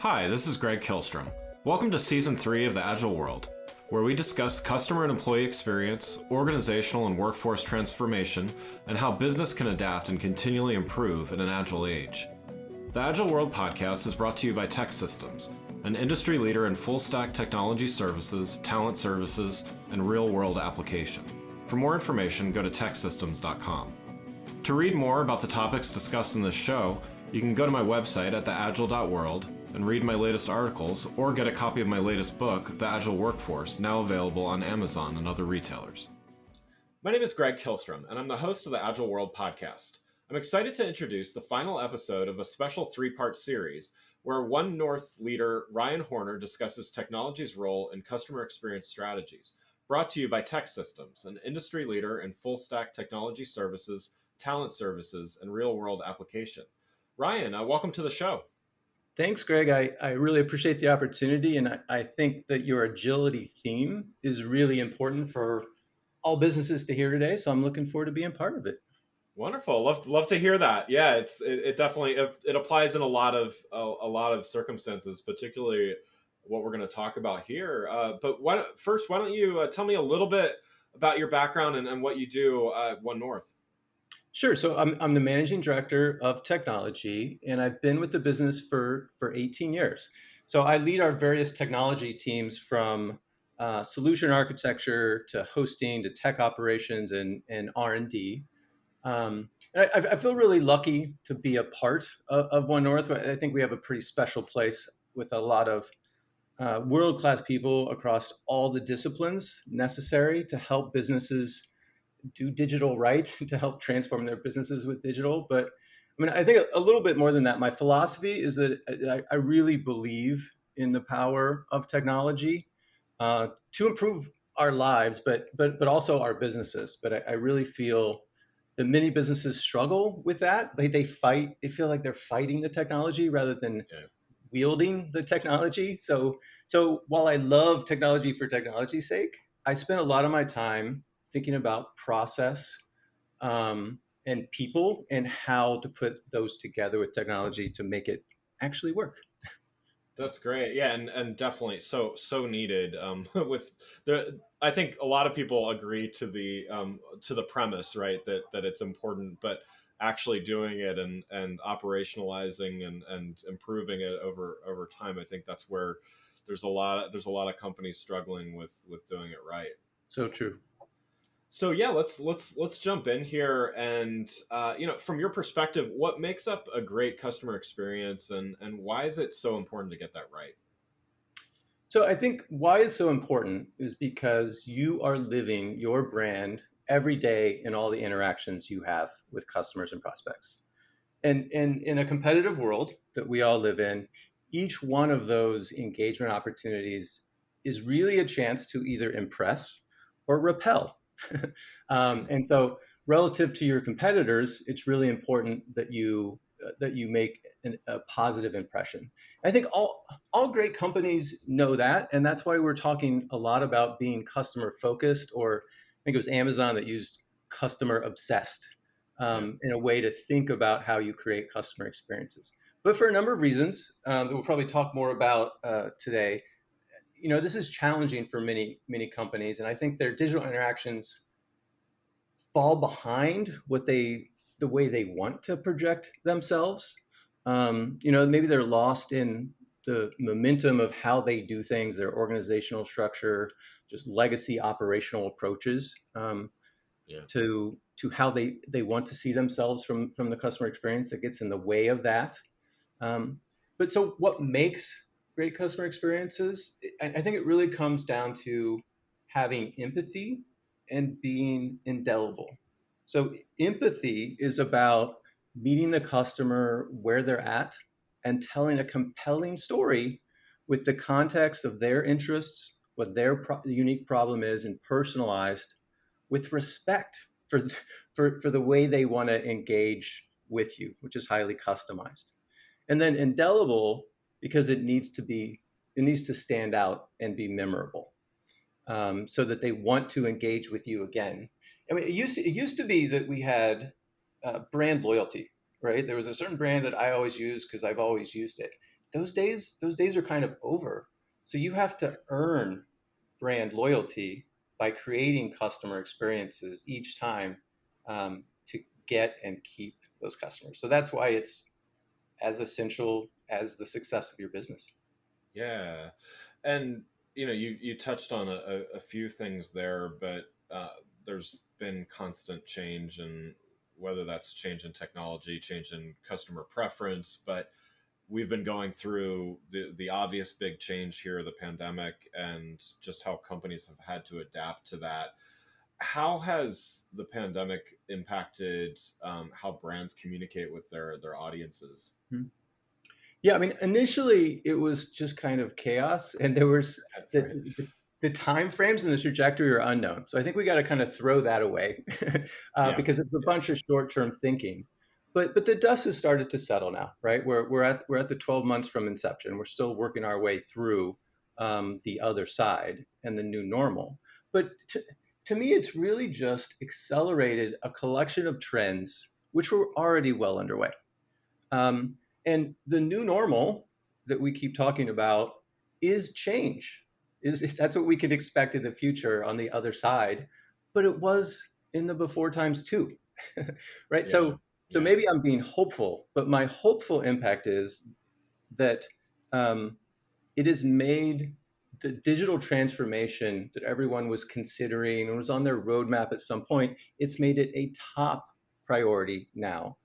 Hi, this is Greg Kilstrom. Welcome to Season 3 of the Agile World, where we discuss customer and employee experience, organizational and workforce transformation, and how business can adapt and continually improve in an agile age. The Agile World podcast is brought to you by TEKsystems, an industry leader in full-stack technology services, talent services, and real-world application. For more information, go to teksystems.com. To read more about the topics discussed in this show, you can go to my website at theagile.world and read my latest articles, or get a copy of my latest book, The Agile Workforce, now available on Amazon and other retailers. My name is Greg Kilstrom, and I'm the host of the Agile World podcast. I'm excited to introduce the final episode of a special three-part series where One North leader Ryan Horner discusses technology's role in customer experience strategies, brought to you by TEKsystems, an industry leader in full-stack technology services, talent services, and real-world application. Ryan, welcome to the show. Thanks, Greg. I really appreciate the opportunity, and I think that your agility theme is really important for all businesses to hear today. So I'm looking forward to being part of it. Wonderful. Love to hear that. Yeah, it definitely it applies in a lot of circumstances, particularly what we're going to talk about here. But why don't you tell me a little bit about your background and what you do at One North? Sure. So I'm the managing director of technology, and I've been with the business for 18 years. So I lead our various technology teams from solution architecture to hosting to tech operations and R&D. I feel really lucky to be a part of One North. I think we have a pretty special place with a lot of world-class people across all the disciplines necessary to help businesses do digital right, to help transform their businesses with digital. But I mean, I think a little bit more than that. My philosophy is that I really believe in the power of technology to improve our lives, but also our businesses. But I really feel that many businesses struggle with that. They feel like they're fighting the technology rather than wielding the technology. So while I love technology for technology's sake, I spend a lot of my time thinking about process and people and how to put those together with technology to make it actually work. That's great. Yeah, and definitely so needed. With I think a lot of people agree to the premise, right? That it's important, but actually doing it and operationalizing and improving it over time, I think that's where there's a lot of companies struggling with doing it right. So true. So yeah, let's jump in here, and from your perspective, what makes up a great customer experience, and why is it so important to get that right? So I think why it's so important is because you are living your brand every day in all the interactions you have with customers and prospects. And in a competitive world that we all live in, each one of those engagement opportunities is really a chance to either impress or repel. And so, relative to your competitors, it's really important that you make a positive impression. I think all great companies know that, and that's why we're talking a lot about being customer focused, or I think it was Amazon that used customer obsessed in a way to think about how you create customer experiences. But for a number of reasons that we'll probably talk more about today, this is challenging for many companies, and I think their digital interactions fall behind the way they want to project themselves. Maybe they're lost in the momentum of how they do things, their organizational structure, just legacy operational approaches to how they want to see themselves from the customer experience that gets in the way of that. But so what makes great customer experiences? I think it really comes down to having empathy and being indelible. So empathy is about meeting the customer where they're at and telling a compelling story with the context of their interests, what their unique problem is, and personalized with respect for the way they want to engage with you, which is highly customized. And then indelible, because it needs to stand out and be memorable, so that they want to engage with you again. I mean, it used to be that we had brand loyalty, right? There was a certain brand that I always used because I've always used it. those days are kind of over. So you have to earn brand loyalty by creating customer experiences each time, to get and keep those customers. So that's why it's as essential as the success of your business. Yeah, and you touched on a few things there, but there's been constant change, and whether that's change in technology, change in customer preference, but we've been going through the obvious big change here, the pandemic, and just how companies have had to adapt to that. How has the pandemic impacted how brands communicate with their audiences? Hmm. Yeah, I mean, initially it was just kind of chaos, and there was the Right. the time frames and the trajectory are unknown. So I think we got to kind of throw that away, Yeah. because it's a Yeah. bunch of short-term thinking. But the dust has started to settle now, right? We're at the 12 months from inception. We're still working our way through, the other side and the new normal. But to me, it's really just accelerated a collection of trends which were already well underway. Um, and the new normal that we keep talking about is change. Is That's what we can expect in the future on the other side, but it was in the before times too, right? Yeah. So Yeah. maybe I'm being hopeful, but my hopeful impact is that, um, it has made the digital transformation that everyone was considering and was on their roadmap at some point, it's made it a top priority now.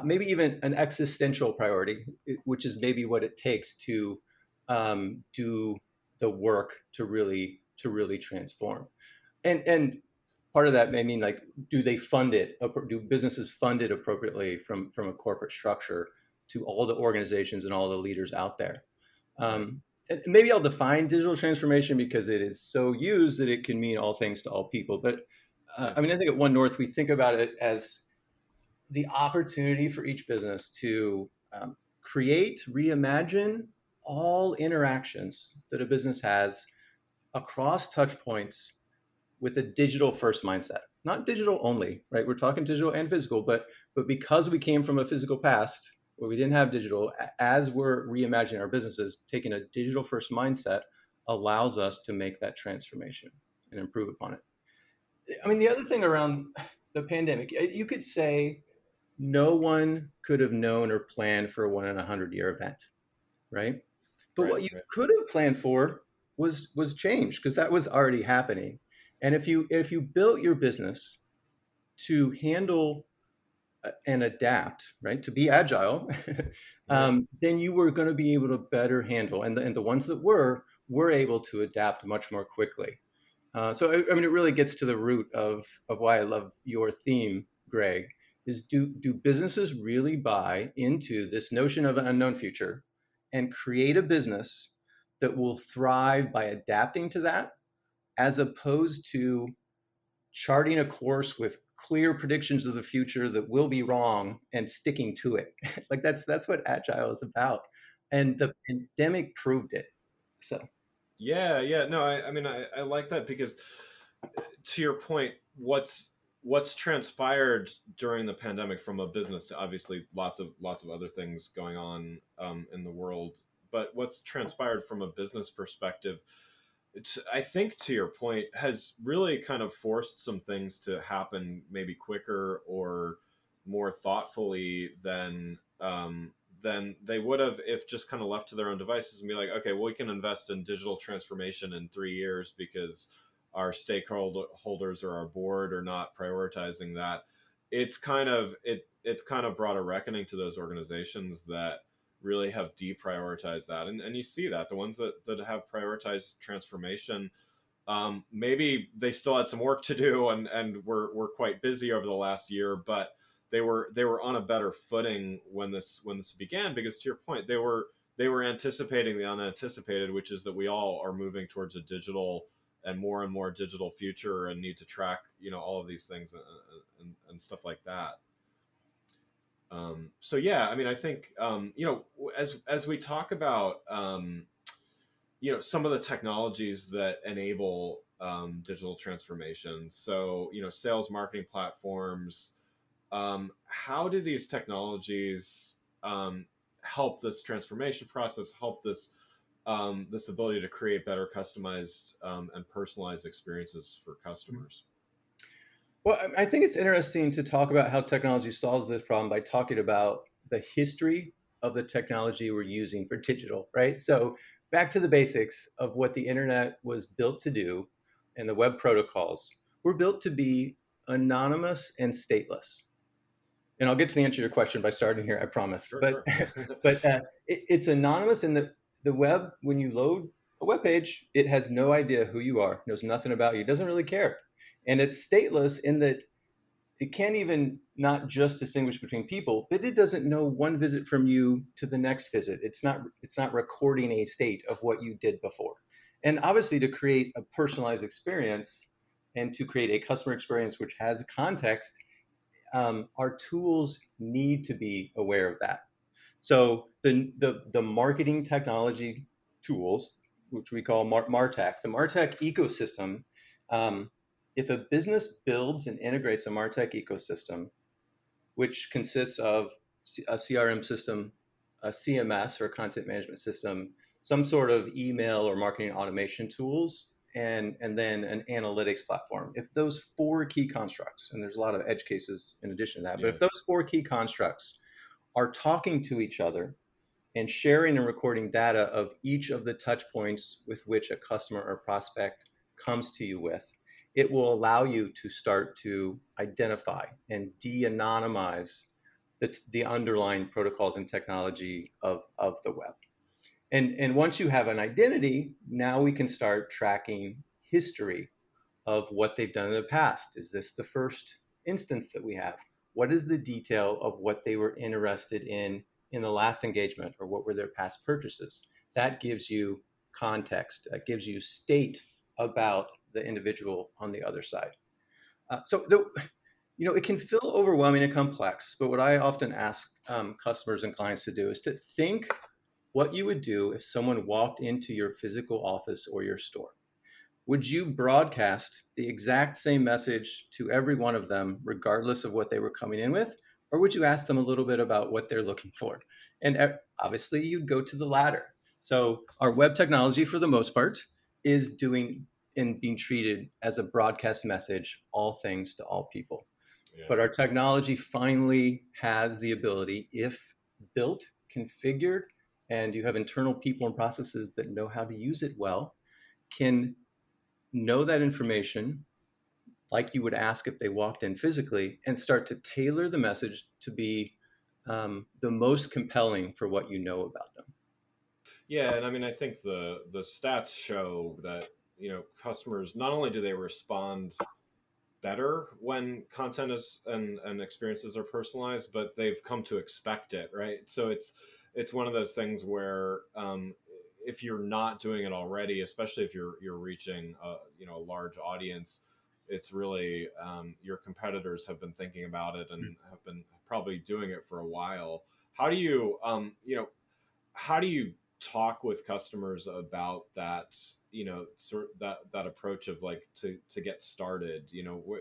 Maybe even an existential priority, which is maybe what it takes to, do the work to really transform. And part of that may mean, like, do they fund it? Do businesses fund it appropriately from a corporate structure to all the organizations and all the leaders out there? Right. And maybe I'll define digital transformation because it is so used that it can mean all things to all people. But Yeah. I mean, I think at One North we think about it as the opportunity for each business to, create, reimagine all interactions that a business has across touch points with a digital first mindset. Not digital only, right? We're talking digital and physical, but because we came from a physical past where we didn't have digital, as we're reimagining our businesses, taking a digital first mindset allows us to make that transformation and improve upon it. I mean, the other thing around the pandemic, you could say no one could have known or planned for a 1 in 100 year event, right? But Right. what you Right. could have planned for was change, because that was already happening. And if you built your business to handle, and adapt, right, to be agile, Right. then you were going to be able to better handle, and the ones that were able to adapt much more quickly. So I mean, it really gets to the root of why I love your theme, Greg. Is do businesses really buy into this notion of an unknown future and create a business that will thrive by adapting to that, as opposed to charting a course with clear predictions of the future that will be wrong and sticking to it? Like, that's what agile is about, and the pandemic proved it. So. Yeah. Yeah. No, I mean, I like that because, to your point, what's transpired during the pandemic from a business to obviously lots of other things going on in the world, but what's transpired from a business perspective, I think, to your point, has really kind of forced some things to happen maybe quicker or more thoughtfully than they would have if just kind of left to their own devices and be like, okay, well, we can invest in digital transformation in 3 years because our stakeholders or our board are not prioritizing that. It's kind of brought a reckoning to those organizations that really have deprioritized that, and you see that the ones that have prioritized transformation, maybe they still had some work to do and were quite busy over the last year, but they were on a better footing when this began, because, to your point, they were anticipating the unanticipated, which is that we all are moving towards a digital and more digital future and need to track all of these things, and stuff like that. So yeah, I mean, I think, as we talk about, some of the technologies that enable digital transformation. So, sales marketing platforms. How do these technologies help this transformation process, help this ability to create better customized and personalized experiences for customers. Well, I think it's interesting to talk about how technology solves this problem by talking about the history of the technology we're using for digital, right? So back to the basics of what the internet was built to do, and the web protocols were built to be anonymous and stateless. And I'll get to the answer to your question by starting here, I promise. Sure, But sure. it's anonymous in the web. When you load a web page, it has no idea who you are, knows nothing about you, doesn't really care. And it's stateless in that it can't even not just distinguish between people, but it doesn't know one visit from you to the next visit. It's not recording a state of what you did before. And obviously, to create a personalized experience and to create a customer experience which has context, our tools need to be aware of that. So the marketing technology tools, which we call MarTech, the MarTech ecosystem, um, if a business builds and integrates a MarTech ecosystem, which consists of a CRM system, a CMS or content management system, some sort of email or marketing automation tools, and then an analytics platform. If those four key constructs, and there's a lot of edge cases in addition to that, but Yeah. if those four key constructs are talking to each other and sharing and recording data of each of the touch points with which a customer or prospect comes to you with, it will allow you to start to identify and de-anonymize the underlying protocols and technology of the web. And once you have an identity, now we can start tracking history of what they've done in the past. Is this the first instance that we have? What is the detail of what they were interested in the last engagement, or what were their past purchases? That gives you context, that gives you state about the individual on the other side. It can feel overwhelming and complex, but what I often ask customers and clients to do is to think what you would do if someone walked into your physical office or your store. Would you broadcast the exact same message to every one of them, regardless of what they were coming in with? Or would you ask them a little bit about what they're looking for? And obviously, you'd go to the latter. So, our web technology, for the most part, is doing and being treated as a broadcast message, all things to all people. Yeah. But our technology finally has the ability, if built, configured, and you have internal people and processes that know how to use it well, can know that information like you would ask if they walked in physically, and start to tailor the message to be the most compelling for what you know about them. Yeah, and I mean, I think the stats show that customers, not only do they respond better when content is and experiences are personalized, but they've come to expect it, right? So it's one of those things where if you're not doing it already, especially if you're reaching a large audience, it's really your competitors have been thinking about it and have been probably doing it for a while. How do you how do you talk with customers about that, sort that approach of like to get started,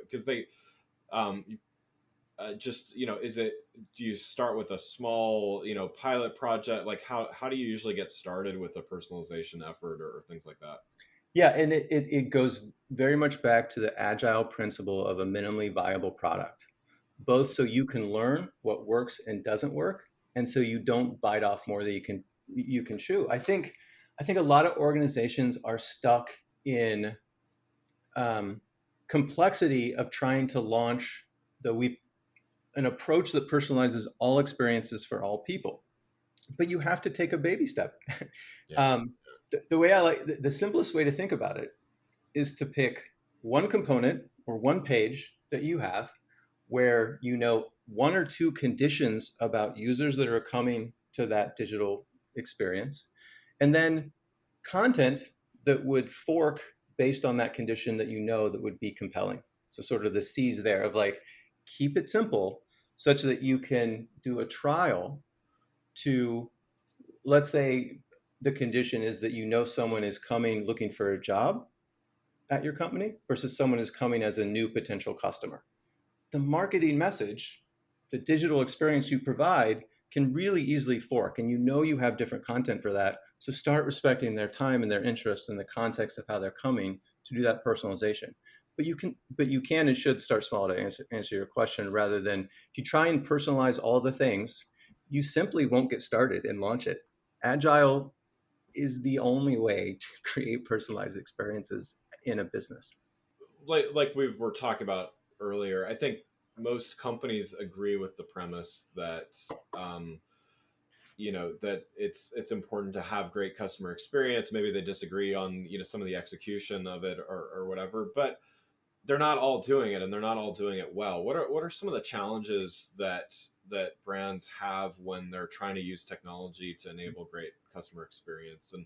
because they um just, is it, do you start with a small, pilot project? Like how do you usually get started with a personalization effort or things like that? Yeah, and it goes very much back to the agile principle of a minimally viable product, both so you can learn what works and doesn't work, and so you don't bite off more than you can chew. I think a lot of organizations are stuck in um, complexity of trying to launch we an approach that personalizes all experiences for all people. But you have to take a baby step. Yeah. The way the simplest way to think about it is to pick one component or one page that you have where you know one or two conditions about users that are coming to that digital experience, and then content that would fork based on that condition that you know that would be compelling. So sort of the C's there of like, keep it simple such that you can do a trial to, let's say the condition is that you know someone is coming looking for a job at your company versus someone is coming as a new potential customer. The marketing message, the digital experience you provide can really easily fork, and you have different content for that. So start respecting their time and their interest and the context of how they're coming to do that personalization. But you can and should start small to answer your question, rather than if you try and personalize all the things, you simply won't get started and launch it. Agile is the only way to create personalized experiences in a business. Like we were talking about earlier, I think most companies agree with the premise that um, that it's important to have great customer experience. Maybe they disagree on some of the execution of it or whatever, but they're not all doing it, and they're not all doing it well. What are some of the challenges that brands have when they're trying to use technology to enable great customer experience, and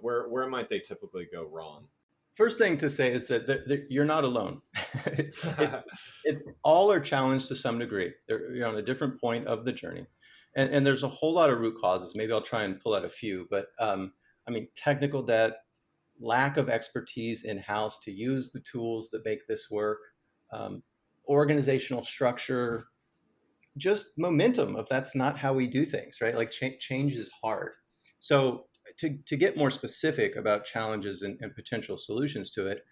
where might they typically go wrong? First thing to say is that you're not alone. it, it all are challenged to some degree. You're on a different point of the journey, and there's a whole lot of root causes. Maybe I'll try and pull out a few, but I mean, technical debt, lack of expertise in house to use the tools that make this work, um, organizational structure, just momentum of that's not how we do things, right? Like change is hard. So to get more specific about challenges and potential solutions to it,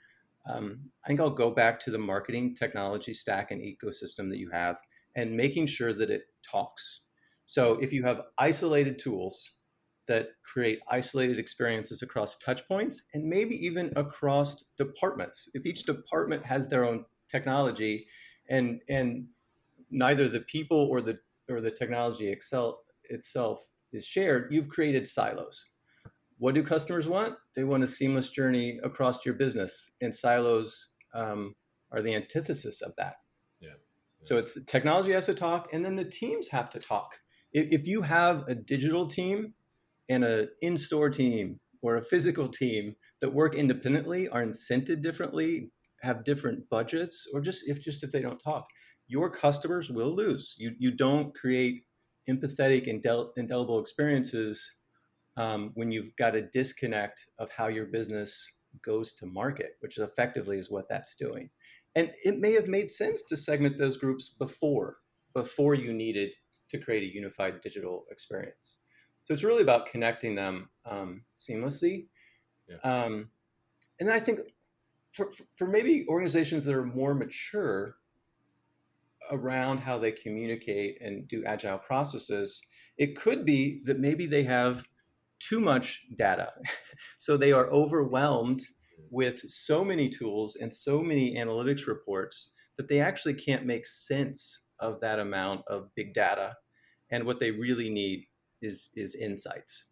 I think I'll go back to the marketing technology stack and ecosystem that you have, and making sure that it talks. So if you have isolated tools that create isolated experiences across touch points and maybe even across departments, if each department has their own technology, and neither the people or the technology itself is shared, you've created silos. What do customers want? They want a seamless journey across your business, and silos are the antithesis of that. Yeah, yeah. So it's technology has to talk, and then the teams have to talk. If you have a digital team and an in-store team or a physical team that work independently, are incented differently, have different budgets, or just if they don't talk, your customers will lose. You don't create empathetic, indelible experiences when you've got a disconnect of how your business goes to market, which effectively is what that's doing. And it may have made sense to segment those groups before you needed to create a unified digital experience. So it's really about connecting them seamlessly. Yeah. Um, and then I think for maybe organizations that are more mature around how they communicate and do agile processes, it could be that maybe they have too much data. So they are overwhelmed with so many tools and so many analytics reports that they actually can't make sense of that amount of big data. And what they really need is insights,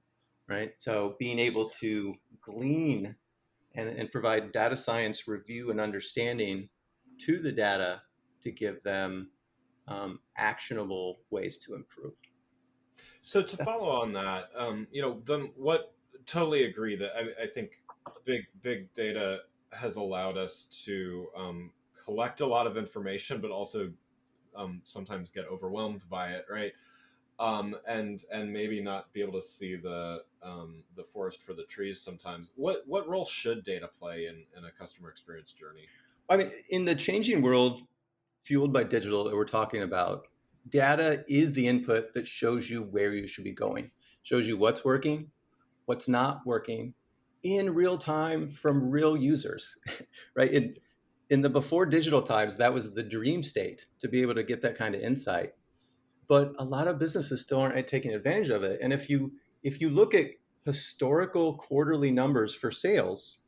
right? So being able to glean and provide data science review and understanding to the data to give them actionable ways to improve. So to follow on that, then what? Totally agree that I think big data has allowed us to collect a lot of information, but also sometimes get overwhelmed by it, right? And maybe not be able to see the forest for the trees sometimes. What role should data play in a customer experience journey? I mean, in the changing world fueled by digital that we're talking about, data is the input that shows you where you should be going, shows you what's working, what's not working in real time from real users, right? In the before digital times, that was the dream state to be able to get that kind of insight. But a lot of businesses still aren't taking advantage of it. And if you look at historical quarterly numbers for sales,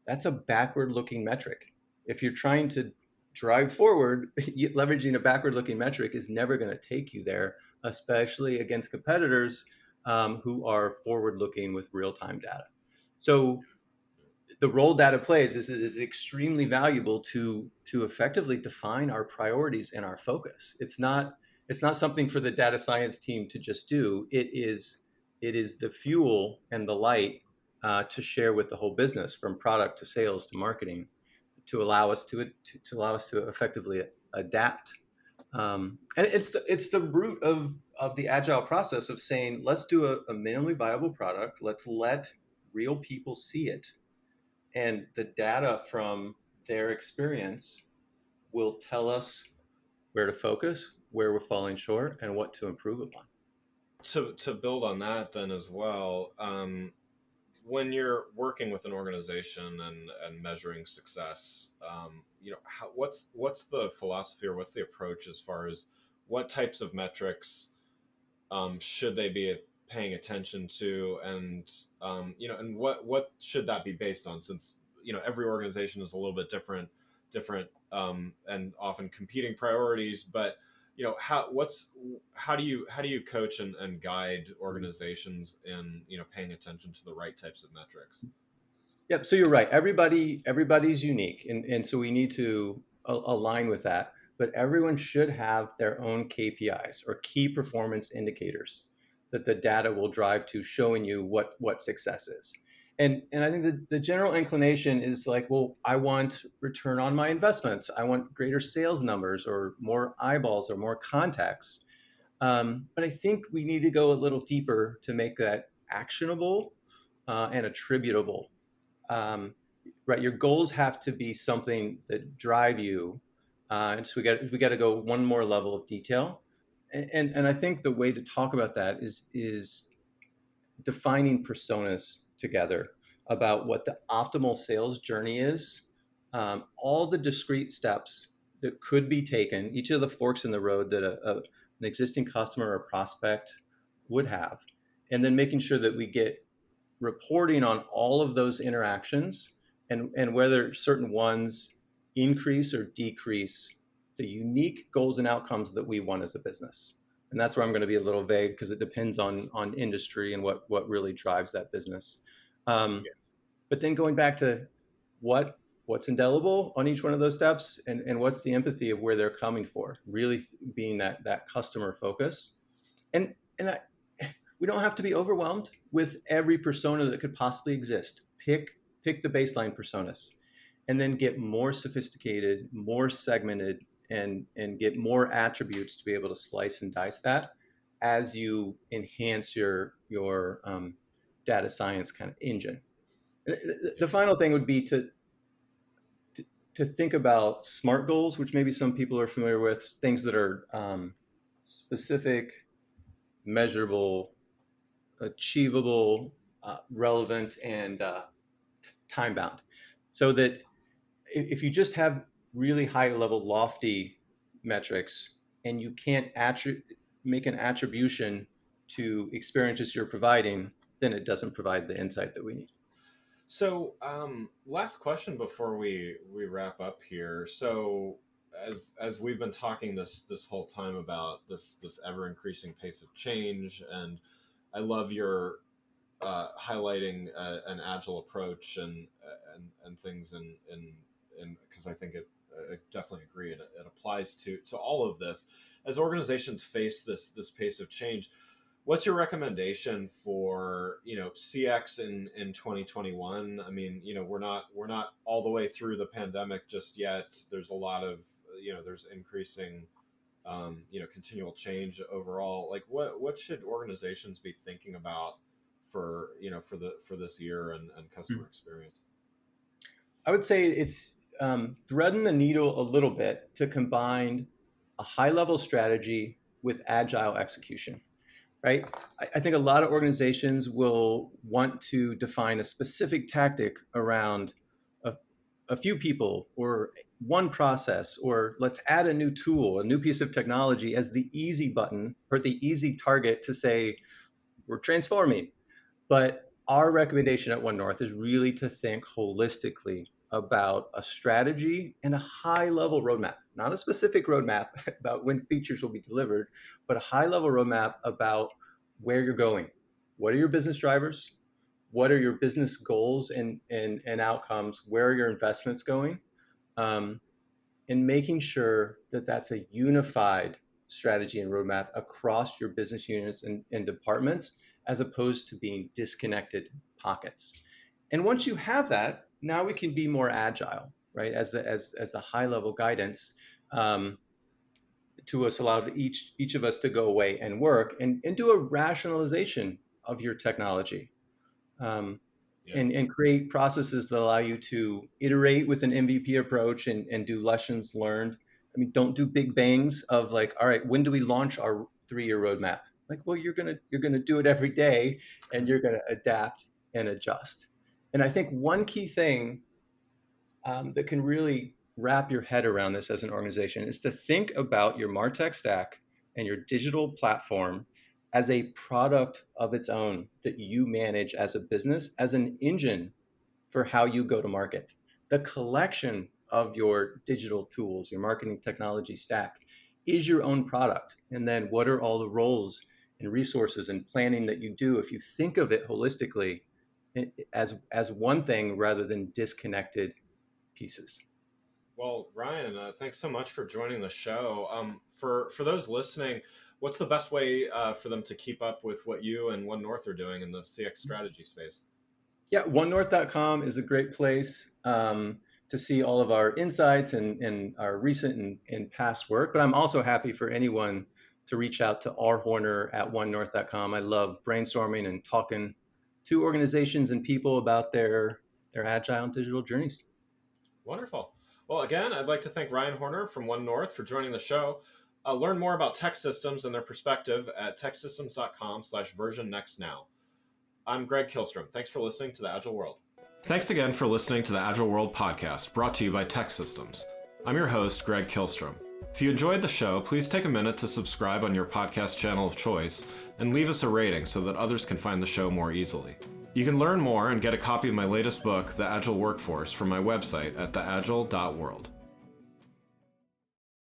that's a backward looking metric. If you're trying to drive forward, leveraging a backward looking metric is never going to take you there, especially against competitors who are forward looking with real time data. So the role data plays is extremely valuable to effectively define our priorities and our focus. It's not something for the data science team to just do. It is the fuel and the light to share with the whole business, from product to sales to marketing, to allow us to effectively adapt. And it's the root of the agile process of saying, let's do a minimally viable product. Let's let real people see it, and the data from their experience will tell us where to focus, where we're falling short, and what to improve upon. To build on that then as well, when you're working with an organization and measuring success, what's the philosophy or what's the approach as far as what types of metrics should they be paying attention to, and and what should that be based on? Since every organization is a little bit different, and often competing priorities, but how do you coach and guide organizations in paying attention to the right types of metrics? Yep. So you're right. Everybody's unique, and so we need to align with that. But everyone should have their own KPIs or key performance indicators that the data will drive to, showing you what success is. And I think the general inclination is like, well, I want return on my investments. I want greater sales numbers or more eyeballs or more contacts. But I think we need to go a little deeper to make that actionable and attributable. um, right? Your goals have to be something that drive you, and so we got to go one more level of detail, and I think the way to talk about that is defining personas together about what the optimal sales journey is, all the discrete steps that could be taken, each of the forks in the road that an existing customer or prospect would have, and then making sure that we get reporting on all of those interactions, and whether certain ones increase or decrease the unique goals and outcomes that we want as a business. And that's where I'm going to be a little vague because it depends on industry and what really drives that business. Um, but then going back to what what's indelible on each one of those steps, and what's the empathy of where they're coming for, really being that customer focus. And we don't have to be overwhelmed with every persona that could possibly exist. Pick the baseline personas, and then get more sophisticated, more segmented, and get more attributes to be able to slice and dice that as you enhance your data science kind of engine. The final thing would be to think about SMART goals, which maybe some people are familiar with, things that are specific, measurable, achievable, relevant, and time bound. So that if you just have really high level, lofty metrics, and you can't make an attribution to experiences you're providing, then it doesn't provide the insight that we need. So, last question before we wrap up here. So, as we've been talking this whole time about this ever increasing pace of change, and I love your highlighting an agile approach and things, and because I think I definitely agree, and it applies to all of this as organizations face this pace of change. What's your recommendation for CX in 2021? I mean, we're not all the way through the pandemic just yet. There's a lot of there's increasing continual change overall. Like what should organizations be thinking about for for this year and customer experience? I would say it's threading the needle a little bit to combine a high level strategy with agile execution, right? I think a lot of organizations will want to define a specific tactic around a, a few people or one process, or let's add a new tool, a new piece of technology as the easy button or the easy target to say we're transforming. But our recommendation at One North is really to think holistically about a strategy and a high level roadmap, not a specific roadmap about when features will be delivered, but a high level roadmap about where you're going. What are your business drivers? What are your business goals and outcomes? Where are your investments going? Um, and making sure that that's a unified strategy and roadmap across your business units and departments, as opposed to being disconnected pockets. And once you have that, now we can be more agile, right? As the high level guidance, um, to us, allow each of us to go away and work and do a rationalization of your technology, um, Yeah. and create processes that allow you to iterate with an MVP approach and do lessons learned. I mean, don't do big bangs of like, all right, when do we launch our 3-year roadmap? Like, well, you're gonna do it every day, and you're gonna adapt and adjust. And I think one key thing that can really wrap your head around this as an organization is to think about your MarTech stack and your digital platform as a product of its own that you manage as a business, as an engine for how you go to market. The collection of your digital tools, your marketing technology stack, is your own product. And then what are all the roles and resources and planning that you do if you think of it holistically as one thing rather than disconnected pieces? Well, Ryan, thanks so much for joining the show. For those listening, what's the best way for them to keep up with what you and One North are doing in the CX strategy space? Yeah, onenorth.com is a great place to see all of our insights and our recent and past work. But I'm also happy for anyone to reach out to rhorner at onenorth.com. I love brainstorming and talking to organizations and people about their agile and digital journeys. Wonderful. Well, again, I'd like to thank Ryan Horner from One North for joining the show. Learn more about TEKsystems and their perspective at teksystems.com/version next now. I'm Greg Kilstrom. Thanks for listening to The Agile World. Thanks again for listening to the Agile World podcast, brought to you by TEKsystems. I'm your host, Greg Kilstrom. If you enjoyed the show, please take a minute to subscribe on your podcast channel of choice and leave us a rating so that others can find the show more easily. You can learn more and get a copy of my latest book, The Agile Workforce, from my website at theagile.world.